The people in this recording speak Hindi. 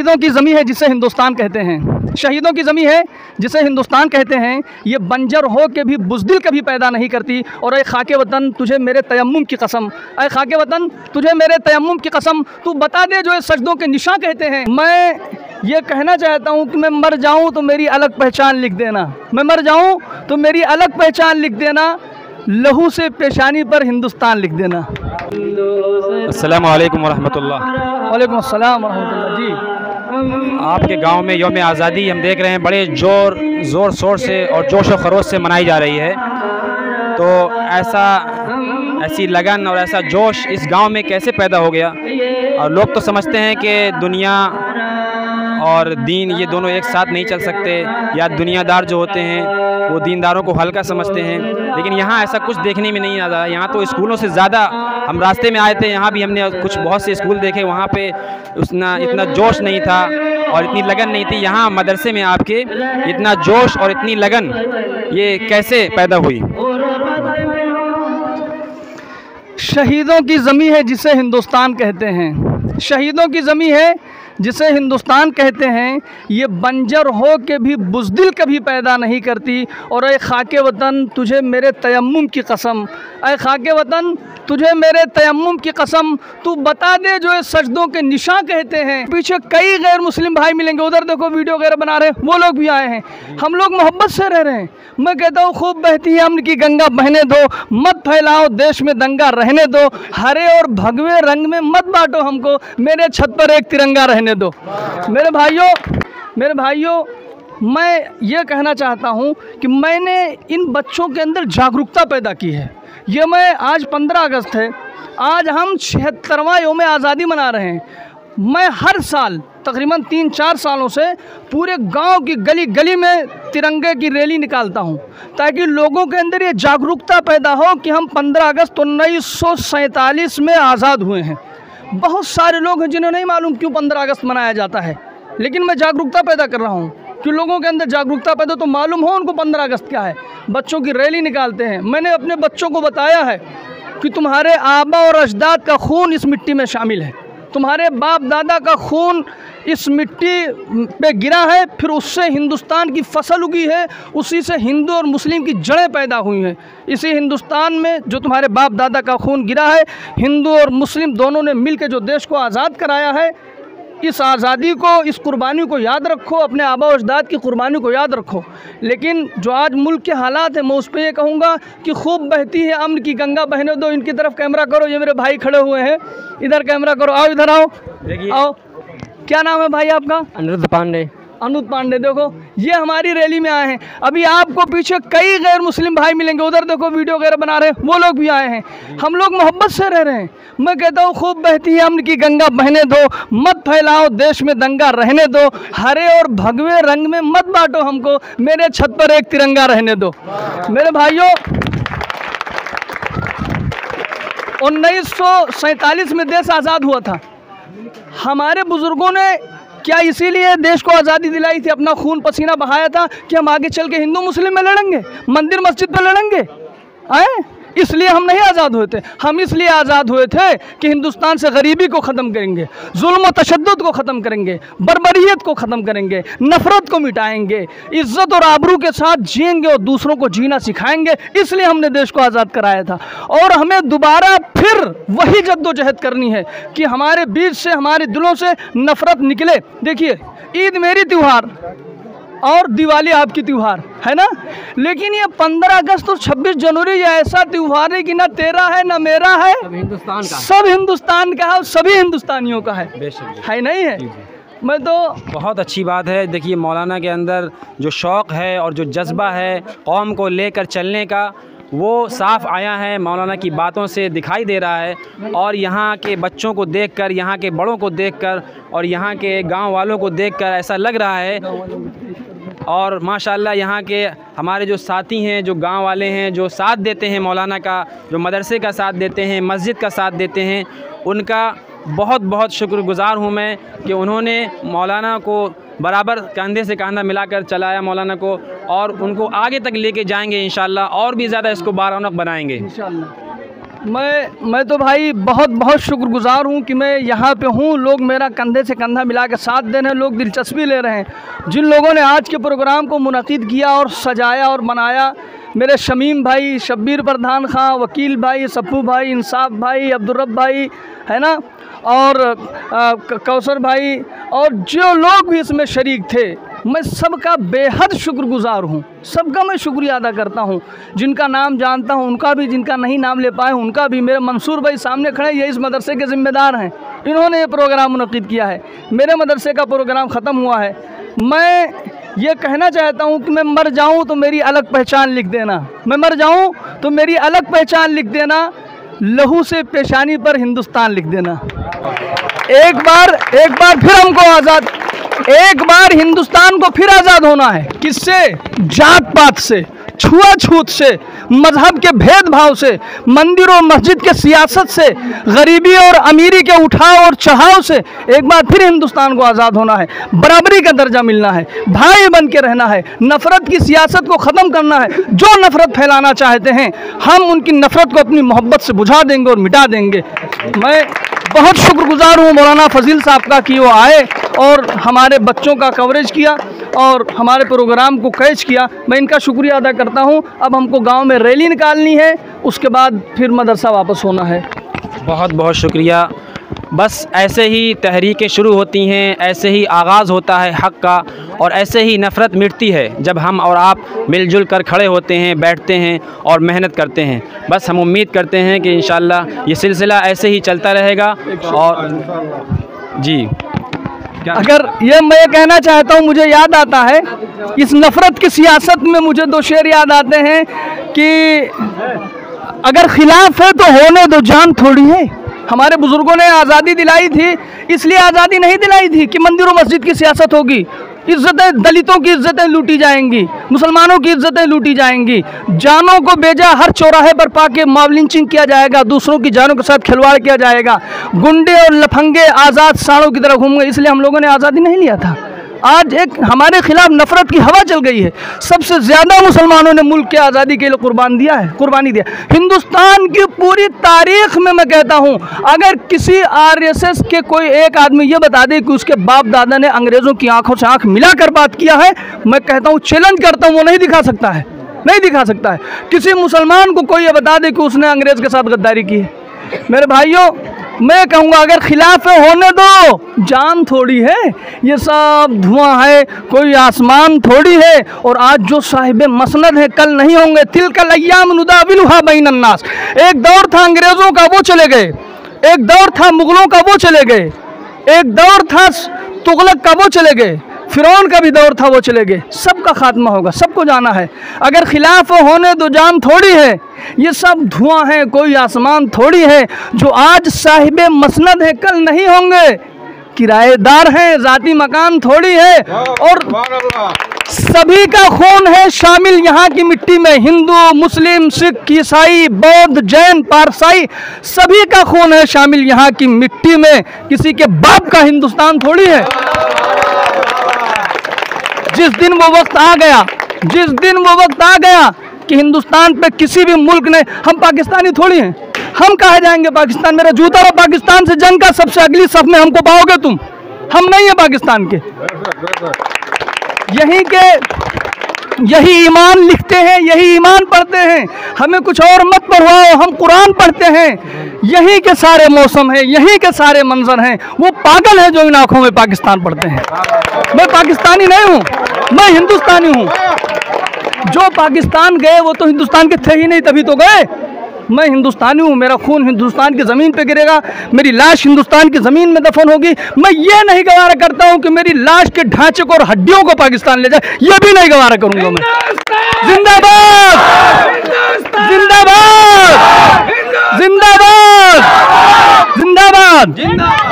शहीदों की ज़मीं है जिसे हिंदुस्तान कहते हैं, शहीदों की ज़मीं है जिसे हिंदुस्तान कहते हैं। ये बंजर हो के भी बुज़दिल कभी पैदा नहीं करती। और ए खाके वतन तुझे मेरे तयम्मुम की कसम, ए खाके वतन तुझे मेरे तयम्मुम की कसम, तू बता दे जो ये सजदों के निशान कहते हैं। मैं ये कहना चाहता हूँ कि मैं मर जाऊँ तो मेरी अलग पहचान लिख देना, मैं मर जाऊँ तो मेरी अलग पहचान लिख देना, लहू से पेशानी पर हिंदुस्तान लिख देना। अस्सलामु अलैकुम वरहमतुल्लाह। वालेकुम अस्सलाम वरहमतुल्लाह। जी, आपके गांव में यौम आज़ादी हम देख रहे हैं बड़े ज़ोर शोर से और जोश व खरोश से मनाई जा रही है, तो ऐसी लगन और ऐसा जोश इस गांव में कैसे पैदा हो गया? और लोग तो समझते हैं कि दुनिया और दीन ये दोनों एक साथ नहीं चल सकते, या दुनियादार जो होते हैं वो दीनदारों को हल्का समझते हैं, लेकिन यहाँ ऐसा कुछ देखने में नहीं आता। यहाँ तो स्कूलों से ज़्यादा, हम रास्ते में आए थे, यहाँ भी हमने बहुत से स्कूल देखे, वहाँ पे इतना जोश नहीं था और इतनी लगन नहीं थी। यहाँ मदरसे में आपके इतना जोश और इतनी लगन ये कैसे पैदा हुई? शहीदों की ज़मीं है जिसे हिंदुस्तान कहते हैं, शहीदों की ज़मीं है जिसे हिंदुस्तान कहते हैं। ये बंजर हो के भी बुज़दिल कभी पैदा नहीं करती। और ए खाके वतन तुझे मेरे तयम्मुम की कसम, ए खाके वतन तुझे मेरे तयम्मुम की कसम, तू बता दे जो ये सजदों के निशान कहते हैं। पीछे कई गैर मुस्लिम भाई मिलेंगे, उधर देखो वीडियो वगैरह बना रहे हैं, वो लोग भी आए हैं। हम लोग मोहब्बत से रह रहे हैं। मैं कहता हूँ खूब बहती है अमन की गंगा बहने दो, मत फैलाओ देश में दंगा रहने दो, हरे और भगवे रंग में मत बांटो हमको, मेरे छत पर एक तिरंगा रहने दो। मेरे भाइयों, मैं ये कहना चाहता हूँ कि मैंने इन बच्चों के अंदर जागरूकता पैदा की है। ये मैं आज 15 अगस्त है, आज हम 76वां यौम आज़ादी मना रहे हैं। मैं हर साल तकरीबन 3-4 सालों से पूरे गांव की गली गली में तिरंगे की रैली निकालता हूं, ताकि लोगों के अंदर ये जागरूकता पैदा हो कि हम 15 अगस्त 1947 में आज़ाद हुए हैं। बहुत सारे लोग हैं जिन्हें नहीं मालूम क्यों 15 अगस्त मनाया जाता है, लेकिन मैं जागरूकता पैदा कर रहा हूँ कि लोगों के अंदर जागरूकता पैदा तो मालूम हो उनको 15 अगस्त क्या है। बच्चों की रैली निकालते हैं। मैंने अपने बच्चों को बताया है कि तुम्हारे आबा और अजदाद का खून इस मिट्टी में शामिल है, तुम्हारे बाप दादा का खून इस मिट्टी पे गिरा है, फिर उससे हिंदुस्तान की फसल उगी है, उसी से हिंदू और मुस्लिम की जड़ें पैदा हुई हैं। इसी हिंदुस्तान में जो तुम्हारे बाप दादा का खून गिरा है, हिंदू और मुस्लिम दोनों ने मिलकर जो देश को आज़ाद कराया है, इस आज़ादी को, इस कुर्बानी को याद रखो, अपने आबा और अजदाद की कुर्बानी को याद रखो। लेकिन जो आज मुल्क के हालात हैं, मैं उस पर ये कहूँगा कि खूब बहती है अमन की गंगा बहने दो। इनकी तरफ कैमरा करो, ये मेरे भाई खड़े हुए हैं, इधर कैमरा करो, आओ इधर आओ, आओ। क्या नाम है भाई आपका? अनुरुद्ध पांडे। अनुरुद्ध पांडे। देखो ये हमारी रैली में आए हैं। अभी आपको पीछे कई गैर मुस्लिम भाई मिलेंगे, उधर देखो वीडियो वगैरह बना रहे हैं, वो लोग भी आए हैं। हम लोग मोहब्बत से रह रहे हैं। मैं कहता हूँ खूब बहती है अमन की गंगा बहने दो, मत फैलाओ देश में दंगा रहने दो, हरे और भगवे रंग में मत बांटो हमको, मेरे छत पर एक तिरंगा रहने दो। मेरे भाइयों, 1947 में देश आज़ाद हुआ था। हमारे बुज़ुर्गों ने क्या इसीलिए देश को आज़ादी दिलाई थी, अपना खून पसीना बहाया था कि हम आगे चल के हिंदू मुस्लिम में लड़ेंगे, मंदिर मस्जिद पे लड़ेंगे? आए इसलिए हम नहीं आज़ाद हुए थे। हम इसलिए आज़ाद हुए थे कि हिंदुस्तान से गरीबी को ख़त्म करेंगे, जुल्म और तशद्दुद को ख़त्म करेंगे, बर्बरियत को ख़त्म करेंगे, नफ़रत को मिटाएंगे, इज़्ज़त और आबरू के साथ जिएंगे और दूसरों को जीना सिखाएंगे। इसलिए हमने देश को आज़ाद कराया था। और हमें दोबारा फिर वही जद्दोजहद करनी है कि हमारे बीच से, हमारे दिलों से नफ़रत निकले। देखिए, ईद मेरी त्यौहार और दिवाली आपकी त्यौहार है ना, लेकिन ये 15 अगस्त और 26 जनवरी ये ऐसा त्यौहार है कि ना तेरा है ना मेरा है, सब हिंदुस्तान का, सब हिंदुस्तान का है और सभी हिंदुस्तानियों का है नहीं है? मैं तो बहुत अच्छी बात है। देखिए मौलाना के अंदर जो शौक़ है और जो जज्बा है कौम को लेकर चलने का, वो साफ़ आया है, मौलाना की बातों से दिखाई दे रहा है। और यहाँ के बच्चों को देखकर, यहाँ के बड़ों को देखकर और यहाँ के गांव वालों को देखकर ऐसा लग रहा है। और माशाल्लाह यहाँ के हमारे जो साथी हैं, जो गांव वाले हैं, जो साथ देते हैं मौलाना का, जो मदरसे का साथ देते हैं, मस्जिद का साथ देते हैं, उनका बहुत बहुत शुक्रगुज़ार हूँ मैं कि उन्होंने मौलाना को बराबर कंधे से कंधा मिलाकर चलाया मौलाना को, और उनको आगे तक लेके जाएंगे इंशाल्लाह, और भी ज़्यादा इसको बारौनक बनाएंगे इंशाल्लाह। मैं तो भाई बहुत बहुत शुक्रगुजार हूँ कि मैं यहाँ पे हूँ। लोग मेरा कंधे से कंधा मिला के साथ दे रहे हैं, लोग दिलचस्पी ले रहे हैं। जिन लोगों ने आज के प्रोग्राम को मुनक़िद किया और सजाया और बनाया, मेरे शमीम भाई, शब्बीर प्रधान खां, वकील भाई, सप्पू भाई, इंसाफ भाई, अब्दुर्रब भाई, है ना, और कौसर भाई, और जो लोग भी इसमें शरीक थे, मैं सबका बेहद शुक्रगुजार हूँ। सबका मैं शुक्रिया अदा करता हूँ। जिनका नाम जानता हूँ उनका भी, जिनका नहीं नाम ले पाए उनका भी। मेरे मंसूर भाई सामने खड़े, ये इस मदरसे के ज़िम्मेदार हैं, इन्होंने ये प्रोग्राम मुनक़िद किया है। मेरे मदरसे का प्रोग्राम ख़त्म हुआ है। मैं ये कहना चाहता हूँ कि मैं मर जाऊँ तो मेरी अलग पहचान लिख देना, मैं मर जाऊँ तो मेरी अलग पहचान लिख देना, लहू से पेशानी पर हिंदुस्तान लिख देना। एक बार फिर हमको आज़ाद, एक बार हिंदुस्तान को फिर आज़ाद होना है। किससे? जात पात से, छुआछूत से, मजहब के भेदभाव से, मंदिर और मस्जिद के सियासत से, गरीबी और अमीरी के उठाव और चढ़ाव से। एक बार फिर हिंदुस्तान को आज़ाद होना है, बराबरी का दर्जा मिलना है, भाई बन के रहना है, नफ़रत की सियासत को ख़त्म करना है। जो नफ़रत फैलाना चाहते हैं, हम उनकी नफ़रत को अपनी मोहब्बत से बुझा देंगे और मिटा देंगे। मैं बहुत शुक्रगुजार हूँ मौलाना फजील साहब का कि वो आए और हमारे बच्चों का कवरेज किया और हमारे प्रोग्राम को कैच किया। मैं इनका शुक्रिया अदा करता हूँ। अब हमको गांव में रैली निकालनी है, उसके बाद फिर मदरसा वापस होना है। बहुत बहुत शुक्रिया। बस ऐसे ही तहरीकें शुरू होती हैं, ऐसे ही आगाज़ होता है हक़ का, और ऐसे ही नफ़रत मिटती है जब हम और आप मिलजुल कर खड़े होते हैं, बैठते हैं और मेहनत करते हैं। बस हम उम्मीद करते हैं कि इंशाअल्लाह ये सिलसिला ऐसे ही चलता रहेगा। और जी, अगर ये मैं कहना चाहता हूँ, मुझे याद आता है इस नफ़रत की सियासत में, मुझे दो शेर याद आते हैं कि अगर खिलाफ है तो होने दो, जान थोड़ी है। हमारे बुज़ुर्गों ने आज़ादी दिलाई थी, इसलिए आज़ादी नहीं दिलाई थी कि मंदिर और मस्जिद की सियासत होगी। इज़्ज़तें, दलितों की इज़्ज़तें लूटी जाएंगी, मुसलमानों की इज़्ज़तें लूटी जाएंगी, जानों को बेजा हर चौराहे पर पाके मॉब लिंचिंग किया जाएगा, दूसरों की जानों के साथ खिलवाड़ किया जाएगा, गुंडे और लफंगे आज़ाद साड़ों की तरह घूमेंगे। इसलिए हम लोगों ने आज़ादी नहीं लिया था। आज एक हमारे खिलाफ नफ़रत की हवा चल गई है। सबसे ज़्यादा मुसलमानों ने मुल्क की आज़ादी के लिए कुर्बानी दिया। हिंदुस्तान की पूरी तारीख़ में मैं कहता हूँ, अगर किसी RSS के कोई एक आदमी ये बता दे कि उसके बाप दादा ने अंग्रेज़ों की आंखों से आंख मिलाकर बात किया है, मैं कहता हूँ, चैलेंज करता हूँ, वो नहीं दिखा सकता है, नहीं दिखा सकता है। किसी मुसलमान को कोई ये बता दे कि उसने अंग्रेज़ के साथ गद्दारी की है। मेरे भाइयों, मैं कहूँगा अगर खिलाफ है होने दो, जान थोड़ी है, ये सब धुआं है, कोई आसमान थोड़ी है। और आज जो साहिब मसनद है कल नहीं होंगे। तिलकल अय्याम नुदाविलुहा बैनन नास। एक दौर था अंग्रेज़ों का, वो चले गए। एक दौर था मुग़लों का, वो चले गए। एक दौर था तुगलक का, वो चले गए। फ़िरौन का भी दौर था, वो चले गए। सबका खात्मा होगा, सबको जाना है। अगर खिलाफ होने दो, जान थोड़ी है। ये सब धुआं है, कोई आसमान थोड़ी है। जो आज साहिब मसनद है कल नहीं होंगे, किराएदार हैं, ज़ाती मकान थोड़ी है। और सभी का खून है शामिल यहाँ की मिट्टी में। हिंदू, मुस्लिम, सिख, ईसाई, बौद्ध, जैन, पारसाई, सभी का खून है शामिल यहाँ की मिट्टी में। किसी के बाप का हिंदुस्तान थोड़ी है। जिस दिन वो वक्त आ गया कि हिंदुस्तान पे किसी भी मुल्क ने, हम पाकिस्तानी थोड़ी हैं, हम कहाँ जाएंगे पाकिस्तान। मेरा जूता और पाकिस्तान से जंग का सबसे अगली सफ में हमको पाओगे तुम। हम नहीं है पाकिस्तान के। यही ईमान लिखते हैं, यही ईमान पढ़ते हैं। हमें कुछ और मत पढ़वाओ, हम कुरान पढ़ते हैं। यही के सारे मौसम हैं, यही के सारे मंजर हैं। वो पागल है जो इन आँखों में पाकिस्तान पढ़ते हैं। मैं पाकिस्तानी नहीं हूँ, मैं हिंदुस्तानी हूँ। जो पाकिस्तान गए वो तो हिंदुस्तान के थे ही नहीं, तभी तो गए। मैं हिंदुस्तानी हूँ, मेरा खून हिंदुस्तान की ज़मीन पे गिरेगा, मेरी लाश हिंदुस्तान की ज़मीन में दफन होगी। मैं ये नहीं गवारा करता हूँ कि मेरी लाश के ढांचे को और हड्डियों को पाकिस्तान ले जाए, ये भी नहीं गवारा करूँगा मैं। जिंदाबाद, जिंदाबाद, जिंदाबाद, जिंदाबाद।